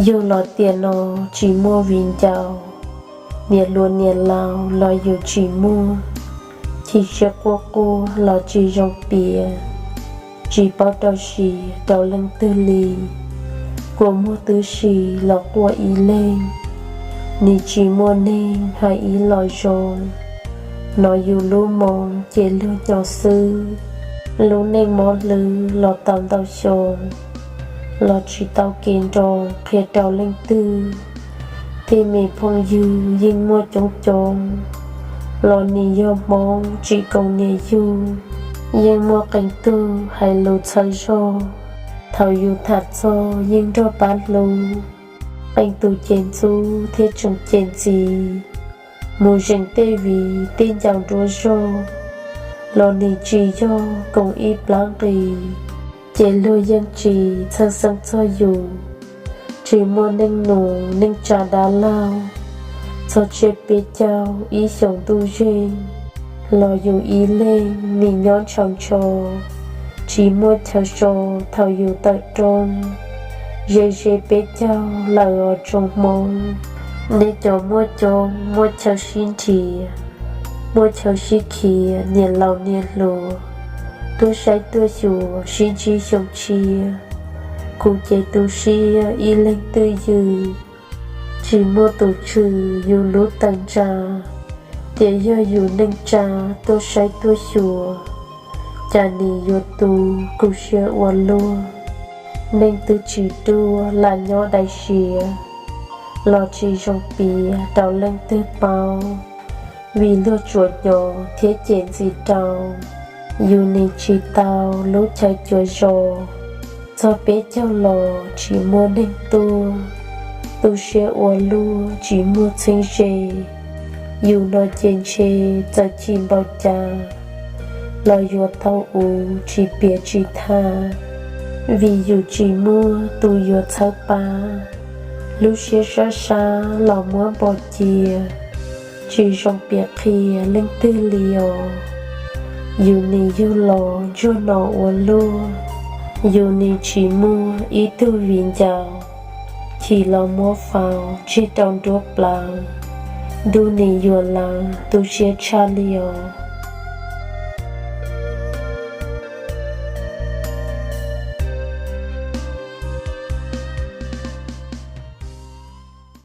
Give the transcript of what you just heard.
Yêu lo tiền nó chỉ mua vinh giàu, nhiệt luôn nhiệt lao lo yêu chỉ mua, chỉ cho cô lo chỉ trong bìa, chỉ bao đầu xì đầu lưng tư lì, của mua tư xì lo của ý lên, ni chỉ mua nên hai ý lo rồi, nó yêu lú mòn chế lưu nhỏ sư, lú nên mò lư lo tạm đầu rồi. Lo chỉ tao kiến rồi khi tao lên tư thì mình phong dư nhưng mua trống trống lo ni do mong chỉ còn nhẹ du nhưng mua cảnh tư hay lù chơi cho thầu dù thật cho nhưng cho bán lù anh tu chén du thiết trong chén gì mua rừng tê vì tin dòng đua cho lo ni chỉ cho cùng ít láng rì chế lôi dân trì sơ sân cho dù chỉ mua nâng nụ nâng trà đá lao cho chế bế chào ý sống tu duyên lo dù ý lên nì nhón trong trò chỉ mua theo trò thảo dù tại trôn dê bế chào là ở trong mong nên cho mua theo xin trì mua theo xin khỉ nhiệt lâu nhiệt lùa tôi sai tôi chùa xin chi sống chi cụ chế tôi si y lên tư dư chỉ mua tổ trừ dù lúa tầng trà để do dù nâng trà tôi sai tôi chùa trà nì dù tù cụ xe ua lua nên tư chỉ tu là nhỏ đại xìa lo chỉ trong bìa đào lên tư bao vì lúa chuột nhỏ thế chén gì trào dù ni chỉ tao lúc chạy chùa rồ cho bé cháu lò chỉ mua nên tu xe ua lua chỉ mua sinh rề dù nó trên chê cho chim bao trà lo dù tao u chỉ bia chỉ tha vì dù chỉ mua tu dù thơ ba lúc xe xa lò mua bò chìa chỉ trong bia kia lên tư liều dù ni dù lò dù nọ ua lua dù ni chỉ mua ý tu viên giàu chỉ lo mua phao chỉ trong đuốc làng đu ni dù làng tu xe cha liều